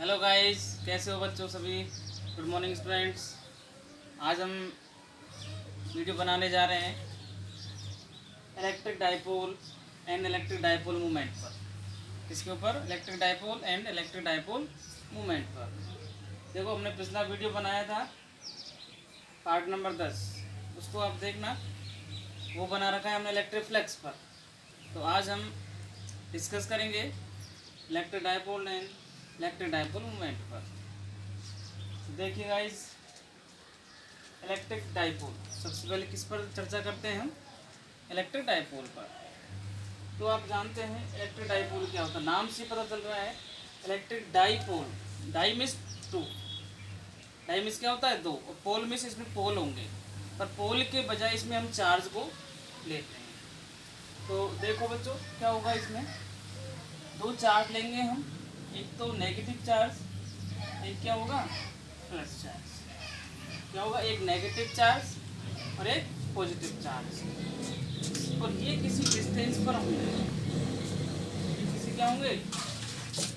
Hello guys, कैसे हो बच्चों सभी। Good morning students. आज हम वीडियो बनाने जा रहे हैं electric dipole and electric dipole movement पर। किसके ऊपर? Electric dipole and electric dipole movement पर। देखो, हमने पिछला वीडियो बनाया था पार्ट नंबर 10, उसको आप देखना। वो बना रखा है हमने इलेक्ट्रिक फ्लक्स पर। तो आज हम डिस्कस करेंगे electric dipole and electric dipole movement पर। तो देखिए गाइस, इलेक्ट्रिक डाइपोल, सबसे पहले किस पर चर्चा करते हैं हम? इलेक्ट्रिक डाइपोल पर। तो आप जानते हैं इलेक्ट्रिक डाइपोल क्या होता है, नाम से पता चल रहा है। Electric dipole, di means two, di means क्या होता है? दो, और पोल मीन्स इसमें पोल होंगे, पर पोल के बजाय इसमें हम चार्ज को लेते हैं। तो देखो बच्चों, क्या होगा इसमें? दो चार्ज लेंगे हम, एक तो नेगेटिव चार्ज, एक क्या होगा? Plus charge. क्या होगा? एक नेगेटिव चार्ज और एक पॉजिटिव चार्ज, और ये किसी डिस्टेंस पर होंगे। ये किसी क्या होंगे?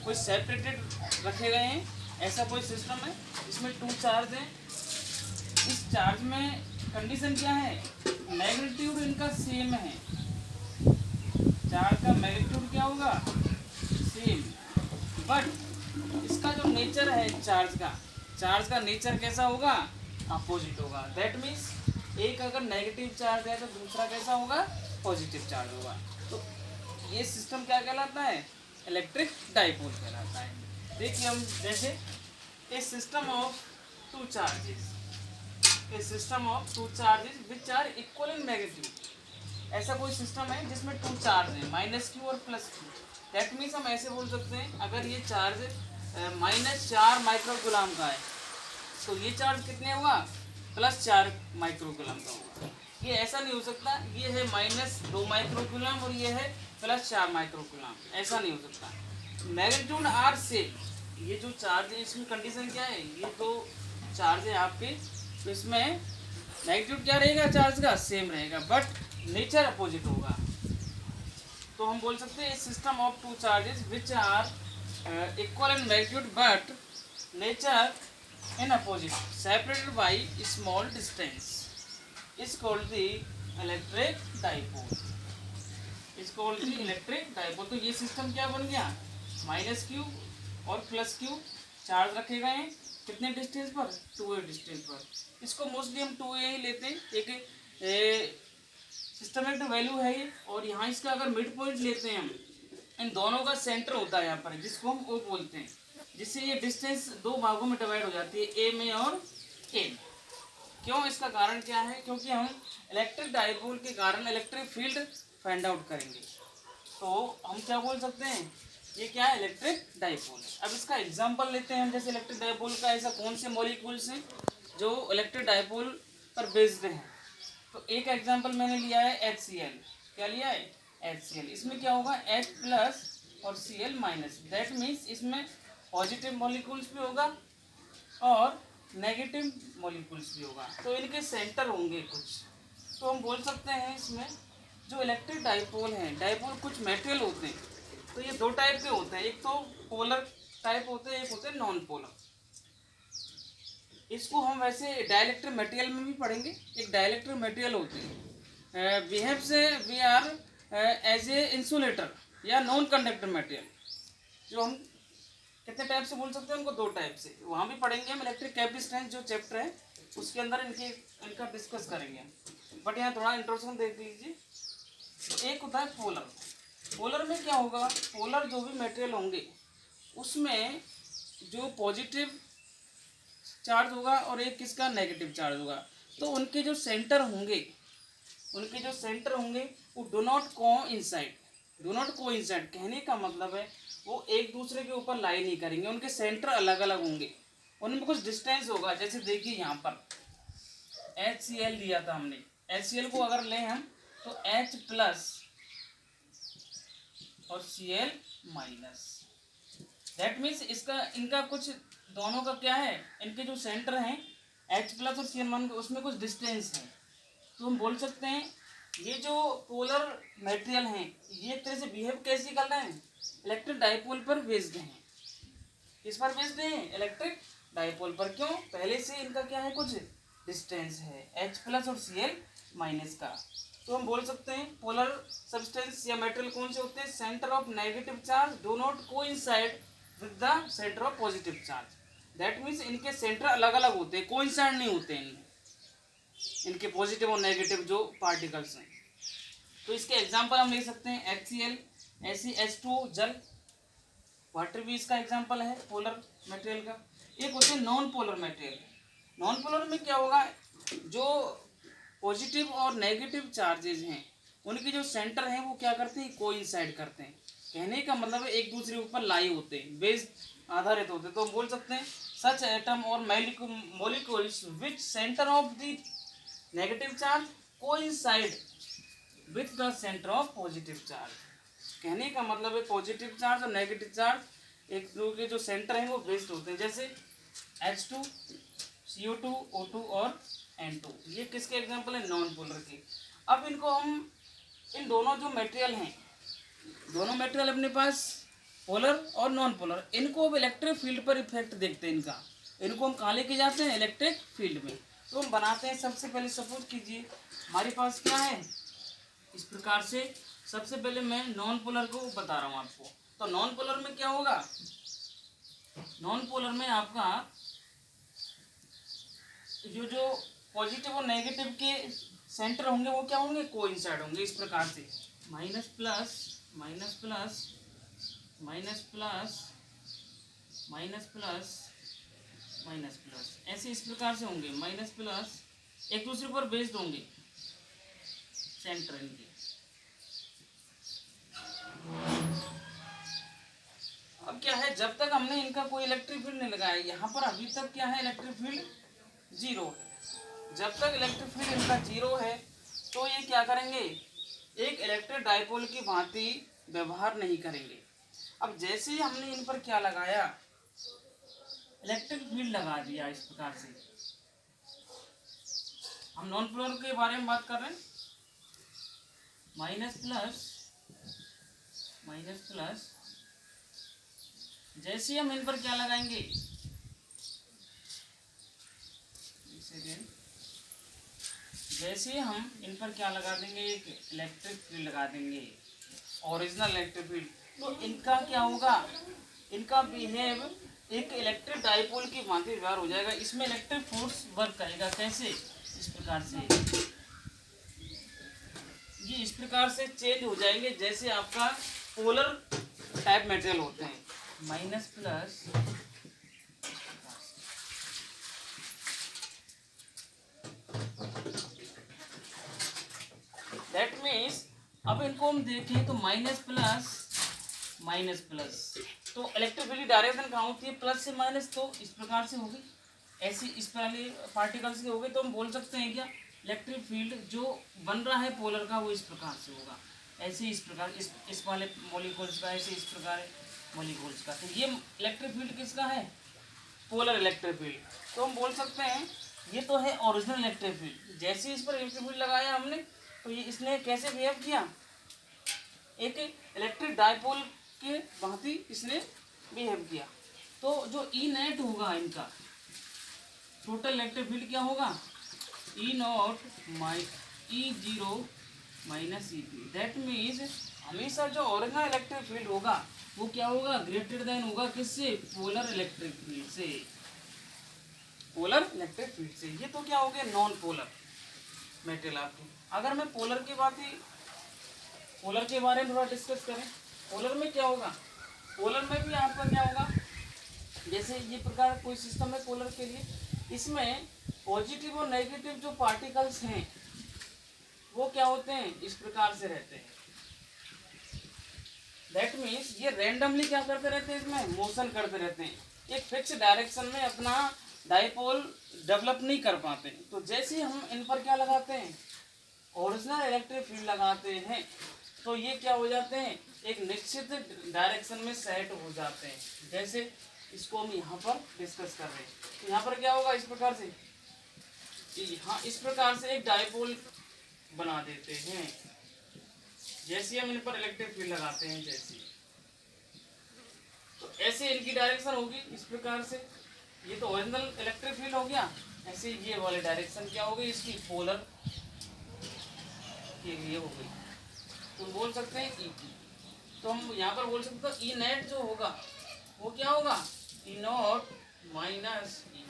कोई सेपरेटेड रखे गए हैं, ऐसा कोई सिस्टम है इसमें टू चार्ज हैं। इस चार्ज में कंडीशन क्या है? मैग्नीट्यूड इनका सेम है। चार्ज का मैग्नीट्यूड क्या होगा? सेम। बट इसका जो नेचर है चार्ज का नेचर कैसा होगा? अपोजिट होगा। दैट मीन्स एक अगर नेगेटिव चार्ज है तो दूसरा कैसा होगा? पॉजिटिव चार्ज होगा। तो ये सिस्टम क्या कहलाता है? इलेक्ट्रिक डाइपोल कहलाता है। देखिए हम जैसे a system of two charges, a system of two charges which are equal in magnitude. ऐसा कोई सिस्टम है जिसमें टू चार्ज है, माइनस क्यू और प्लस क्यू। दैट मीन्स हम ऐसे बोल सकते हैं, अगर ये चार्ज -4 माइक्रोकुलाम का है तो ये चार्ज कितने होगा? +4 माइक्रोकुलाम का होगा। ये ऐसा नहीं हो सकता ये है -2 माइक्रोकुलाम और ये है +4 माइक्रोकुलाम, ऐसा नहीं हो सकता। Magnitude are same. ये जो चार्ज है इसमें कंडीशन क्या है? ये तो चार्ज है आपके, तो इसमें मैग्नीट्यूड क्या रहेगा? चार्ज का सेम रहेगा, बट नेचर अपोजिट होगा। तो हम बोल सकते हैं system of two charges which are equal in magnitude but nature in opposite separated by small distance is called the electric dipole, is called the electric dipole. तो ये system क्या बन गया? -q और +q चार्ज रखे गए हैं कितने डिस्टेंस पर? 2a डिस्टेंस पर। इसको मोस्टली हम 2a ही लेते हैं। एक सिस्टमेटिक वैल्यू है ये, और यहाँ इसका अगर मिड पॉइंट लेते हैं हम, इन दोनों का सेंटर होता है यहाँ पर, जिसको हम O बोलते हैं, जिससे ये डिस्टेंस दो भागों में डिवाइड हो जाती है, A में और A में। क्यों? इसका कारण क्या है? क्योंकि हम इलेक्ट्रिक डाइपोल के कारण इलेक्ट्रिक फील्ड फाइंड आउट करेंगे। तो हम क्या बोल सकते हैं? ये क्या है? Electric dipole. अब इसका एग्जांपल लेते हैं हम, जैसे इलेक्ट्रिक डाइपोल का ऐसा कौन से मॉलिक्यूल्स हैं जो इलेक्ट्रिक डाइपोल पर बेस्ड हैं। तो एक एग्जांपल मैंने लिया है HCl। क्या लिया है? HCl। इसमें क्या होगा? H+ और Cl-। दैट मीन्स इसमें पॉजिटिव मॉलिक्यूल्स भी होगा और नेगेटिव मॉलिक्यूल्स भी होगा, तो इनके सेंटर होंगे कुछ। तो हम बोल सकते हैं इसमें जो इलेक्ट्रिक डाइपोल हैं, डाइपोल कुछ मेटेरियल होते हैं। तो ये दो टाइप के होते हैं, एक तो पोलर टाइप होते हैं, एक होते हैं नॉन पोलर। इसको हम वैसे डाइलेक्ट्रिक मटेरियल में भी पढ़ेंगे। एक डाइलेक्ट्रिक मटेरियल होते हैं, बिहेव से we are as a insulator या नॉन कंडक्टर मटेरियल। जो हम कितने टाइप से बोल सकते हैं उनको? दो टाइप से। वहाँ भी पढ़ेंगे हम, इलेक्ट्रिक कैपेसिटेंस जो चैप्टर है उसके अंदर इनका डिस्कस करेंगे। बट यहाँ थोड़ा इंट्रोडक्शन देख लीजिए। तो एक होता है पोलर। पोलर में क्या होगा? पोलर जो भी मटेरियल होंगे उसमें जो पॉजिटिव चार्ज होगा और एक किसका? नेगेटिव चार्ज होगा। तो उनके जो सेंटर होंगे वो do not coincide. Do not coincide कहने का मतलब है वो एक दूसरे के ऊपर लाई नहीं करेंगे, उनके सेंटर अलग अलग होंगे, उनमें कुछ डिस्टेंस होगा। जैसे देखिए यहाँ पर HCl दिया था हमने, HCl को अगर लें हम तो H+ और Cl-। दैट मीन्स इसका इनका कुछ दोनों का क्या है? इनके जो सेंटर हैं H+ और Cl- उसमें कुछ डिस्टेंस है। तो हम बोल सकते हैं ये जो पोलर मटेरियल हैं ये एक तरह से बिहेव कैसे कर रहे हैं? इलेक्ट्रिक डाइपोल पर बेस्ड हैं। किस पर बेस्ड है, इलेक्ट्रिक डाइपोल पर। क्यों, पहले से इनका क्या है, कुछ डिस्टेंस है H+ और Cl- का। तो हम बोल सकते हैं पोलर सब्सटेंस या मेटेरियल कौन से होते हैं, centre of negative charge do not coincide with the centre of positive charge. That means इनके सेंटर अलग अलग होते हैं, कोइंसाइड नहीं होते हैं इनके पॉजिटिव और नेगेटिव जो पार्टिकल्स हैं। तो इसके एग्जांपल हम ले सकते हैं HCl, H2 जल, वाटर भी इसका एग्जांपल है पोलर मटेरियल का। एक होते हैं non polar material. Non polar में क्या होगा, जो पॉजिटिव और नेगेटिव चार्जेज हैं उनके जो सेंटर हैं वो क्या करते हैं, कोइंसाइड करते हैं। कहने का मतलब है एक दूसरे के ऊपर लाई होते हैं, बेस्ड आधारित होते हैं। तो हम बोल सकते हैं सच एटम और molecules which centre of the negative charge coincide with the centre of positive charge. कहने का मतलब है पॉजिटिव चार्ज और नेगेटिव चार्ज एक दूसरे के जो सेंटर हैं वो बेस्ड होते हैं। जैसे H2, CO2, O2 और N2, ये किसके एग्जांपल है, नॉन पोलर के। अब इनको हम, इन दोनों जो मटेरियल हैं, दोनों मटेरियल अपने पास पोलर और नॉन पोलर, इनको अब इलेक्ट्रिक फील्ड पर इफेक्ट देखते हैं इनका। इनको हम कहाँ लेके जाते हैं, इलेक्ट्रिक फील्ड में। तो हम बनाते हैं, सबसे पहले सपोज कीजिए हमारे पास क्या है, इस प्रकार से। सबसे पहले मैं नॉन पोलर को बता रहा हूँ आपको। तो नॉन पोलर में क्या होगा, नॉन पोलर में आपका जो पॉजिटिव और नेगेटिव के सेंटर होंगे वो क्या होंगे, कोइंसाइड होंगे। इस प्रकार से minus plus minus plus minus plus minus plus minus plus, ऐसे इस प्रकार से होंगे। माइनस प्लस एक दूसरे पर बेस्ड होंगे सेंटर इनके। अब क्या है, जब तक हमने इनका कोई इलेक्ट्रिक फील्ड नहीं लगाया, यहाँ पर अभी तक क्या है, इलेक्ट्रिक फील्ड जीरो है। जब तक इलेक्ट्रिक फील्ड इनका जीरो है तो ये क्या करेंगे, एक इलेक्ट्रिक डाइपोल की भांति व्यवहार नहीं करेंगे। अब जैसे ही हमने इन पर क्या लगाया, इलेक्ट्रिक फील्ड लगा दिया इस प्रकार से। हम नॉन पोलर के बारे में बात कर रहे हैं। माइनस प्लस माइनस प्लस, जैसे ही हम इन पर क्या लगाएंगे, जैसे ही हम इन पर क्या लगा देंगे, एक इलेक्ट्रिक फील्ड लगा देंगे, ओरिजिनल इलेक्ट्रिक फील्ड। तो इनका क्या होगा, इनका बिहेव एक इलेक्ट्रिक डाइपोल की भांति व्यवहार हो जाएगा। इसमें इलेक्ट्रिक फोर्स वर्क करेगा। कैसे, इस प्रकार से, ये इस प्रकार से चेंज हो जाएंगे जैसे आपका पोलर टाइप मटेरियल होते हैं। माइनस प्लस, दैट मीन्स अब इनको हम देखें तो माइनस प्लस माइनस प्लस, तो इलेक्ट्रिक फील्ड डायरेक्शन कहाँ होती है, प्लस से माइनस। तो इस प्रकार से होगी, ऐसी इस वाले पार्टिकल्स के हो गए। तो हम बोल सकते हैं क्या, इलेक्ट्रिक फील्ड जो बन रहा है पोलर का वो इस प्रकार से होगा, ऐसे इस प्रकार, इस वाले मॉलिक्यूल्स का, ऐसे इस प्रकार मॉलिक्यूल्स का। तो ये इलेक्ट्रिक फील्ड किसका है, पोलर इलेक्ट्रिक फील्ड। तो हम बोल सकते हैं ये तो है ओरिजिनल इलेक्ट्रिक फील्ड। जैसे इस पर इलेक्ट्रिक फील्ड लगाया हमने तो ये इसने कैसे बिहेव किया, एक इलेक्ट्रिक डाइपोल के भांति इसने बिहेव किया। तो जो ई नेट होगा इनका टोटल इलेक्ट्रिक फील्ड क्या होगा, E0 E0 minus E2। That means हमेशा जो ओरिजिनल इलेक्ट्रिक फील्ड होगा वो क्या होगा, ग्रेटर देन होगा किससे, पोलर इलेक्ट्रिक फील्ड से, पोलर इलेक्ट्रिक फील्ड से। ये तो क्या हो गया, नॉन पोलर मेटेरियल आपको। अगर मैं पोलर की बात ही, पोलर के बारे में थोड़ा डिस्कस करें, पोलर में क्या होगा, पोलर में भी आपका क्या होगा, जैसे ये प्रकार कोई सिस्टम है पोलर के लिए, इसमें पॉजिटिव और नेगेटिव जो पार्टिकल्स हैं वो क्या होते हैं, इस प्रकार से रहते हैं। दैट मीन्स ये रैंडमली क्या करते रहते हैं, इसमें मोशन करते रहते हैं, एक फिक्स डायरेक्शन में अपना डाइपोल डेवलप नहीं कर पाते। तो जैसे हम इन पर क्या लगाते हैं, ओरिजिनल इलेक्ट्रिक फील्ड लगाते हैं, तो ये क्या हो जाते हैं, एक निश्चित डायरेक्शन में सेट हो जाते हैं। जैसे इसको हम यहाँ पर डिस्कस कर रहे हैं, तो यहाँ पर क्या होगा, इस प्रकार से, यहाँ इस प्रकार से एक डाइपोल बना देते हैं। जैसे हम इन पर इलेक्ट्रिक फील्ड लगाते हैं, जैसे तो ऐसे इनकी डायरेक्शन होगी इस प्रकार से। ये तो ओरिजिनल इलेक्ट्रिक फील्ड हो गया। ऐसे ये वाली डायरेक्शन क्या हो गई इसकी, पोलर ये हो गई। तो बोल सकते हैं ई की। तो हम यहाँ पर बोल सकते हैं ई नेट जो होगा वो क्या होगा, ई नॉट माइनस ई।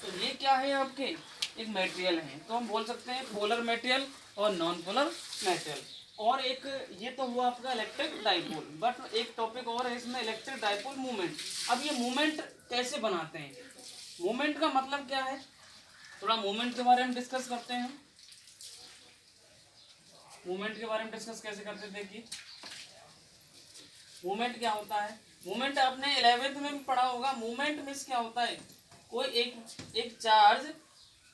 तो ये क्या है आपके, एक मटेरियल है। तो हम बोल सकते हैं पोलर मटेरियल और नॉन पोलर मटेरियल। और एक ये तो हुआ आपका इलेक्ट्रिक डाइपोल, बट एक टॉपिक और है इसमें, इलेक्ट्रिक डाइपोल मूवमेंट। अब ये मूवमेंट कैसे बनाते हैं, मूवमेंट का मतलब क्या है, थोड़ा मूवमेंट के बारे में डिस्कस करते हैं। मूवमेंट के बारे में डिस्कस कैसे करते हैं, देखिए मूवमेंट क्या होता है। मूवमेंट आपने 11th में भी पढ़ा होगा। मूवमेंट मीन्स क्या होता है, कोई एक चार्ज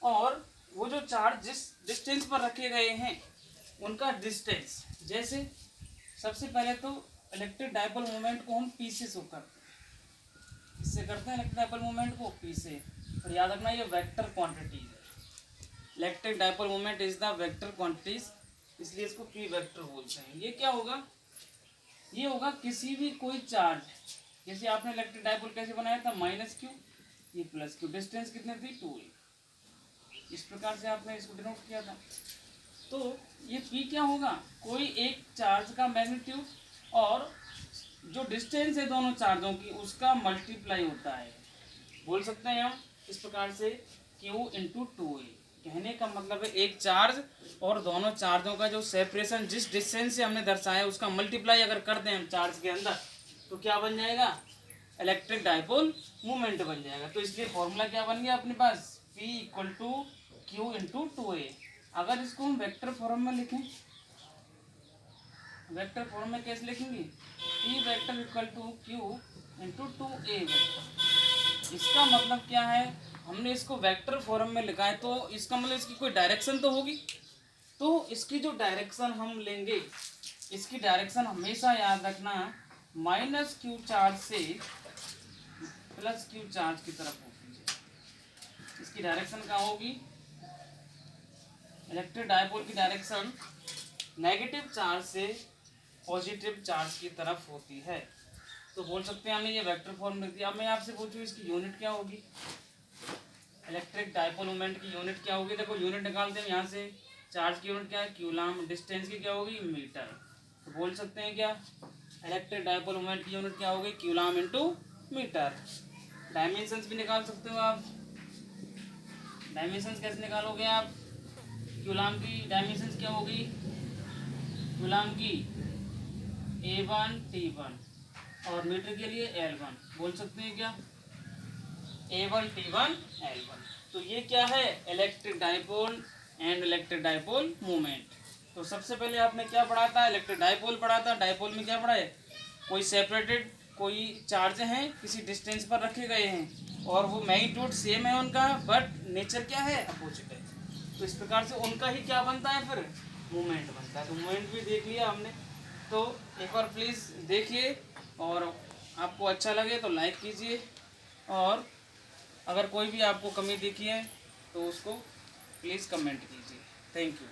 और वो जो चार्ज जिस डिस्टेंस पर रखे गए हैं उनका डिस्टेंस। जैसे सबसे पहले तो इलेक्ट्रिक डाइपोल मूवमेंट को हम पी से शो करते हैं, इससे करते हैं इलेक्ट्रिक डाइपोल मूवमेंट को पी से। और याद रखना ये वेक्टर क्वांटिटीज है। Electric dipole movement is the vector quantities, इसलिए इसको पी वेक्टर बोलते हैं। ये क्या होगा, ये होगा किसी भी कोई चार्ज, जैसे आपने इलेक्ट्रिक डाइपोल कैसे बनाया था, माइनस क्यू ये प्लस क्यू, डिस्टेंस कितने थी 2a, इस प्रकार से आपने इसको डिनोट किया था। तो ये पी क्या होगा, कोई एक चार्ज का मैग्नीट्यूड और जो डिस्टेंस है दोनों चार्जों की उसका मल्टीप्लाई होता है। बोल सकते हैं हम इस प्रकार से Q इंटू 2a। कहने का मतलब है एक चार्ज और दोनों चार्जों का जो सेपरेशन जिस डिस्टेंस से हमने दर्शाया उसका मल्टीप्लाई अगर कर दें हम चार्ज के अंदर तो क्या बन जाएगा, इलेक्ट्रिक डाइपोल मूवमेंट बन जाएगा। तो इसलिए फॉर्मूला क्या बन गया अपने पास, P equal to Q into 2a। अगर इसको हम वेक्टर फॉर्म में लिखें, वेक्टर फॉर्म में कैसे लिखेंगे, P vector equal to Q into 2a vector. इसका मतलब क्या है, हमने इसको वेक्टर फॉर्म में लिखा है तो इसका मतलब इसकी कोई डायरेक्शन तो होगी। तो इसकी जो डायरेक्शन हम लेंगे, इसकी डायरेक्शन हमेशा याद रखना माइनस क्यू चार्ज से प्लस क्यू चार्ज की तरफ होगी। इसकी डायरेक्शन क्या होगी, इलेक्ट्रिक डाइपोल की डायरेक्शन नेगेटिव चार्ज से पॉजिटिव चार्ज की तरफ होती है। तो बोल सकते हैं हमने ये वेक्टर फॉर्म लिख दिया। अब मैं आपसे पूछूं इसकी यूनिट क्या होगी, इलेक्ट्रिक डाइपोल मोमेंट की यूनिट क्या होगी। देखो यूनिट निकालते हैं यहाँ से, चार्ज की यूनिट क्या है क्यूलाम, डिस्टेंस की क्या होगी मीटर। तो बोल सकते हैं क्या, इलेक्ट्रिक डाइपोल मोमेंट की यूनिट क्या होगी क्यूलाम इंटू मीटर। डायमेंशंस भी निकाल सकते हो आप। डायमेंशंस कैसे निकालोगे आप, क्यूलाम की डायमेंशंस क्या होगी, क्यूलाम की A1 T1 और मीटर के लिए L1। बोल सकते हैं क्या A1 T1 L1। तो ये क्या है, electric dipole and electric dipole movement. तो सबसे पहले आपने क्या पढ़ा था, इलेक्ट्रिक डाइपोल पढ़ा था। डाइपोल में क्या पढ़ा है, कोई सेपरेटेड कोई चार्ज हैं किसी डिस्टेंस पर रखे गए हैं और वो मैग्नीट्यूड सेम है उनका बट नेचर क्या है अपोजिट है। तो इस प्रकार से उनका ही क्या बनता है फिर मूवमेंट बनता है। तो मूवमेंट भी देख लिया हमने। तो एक बार प्लीज़ देखिए और आपको अच्छा लगे तो लाइक कीजिए और अगर कोई भी आपको कमी दिखी है तो उसको प्लीज़ कमेंट कीजिए। Thank you.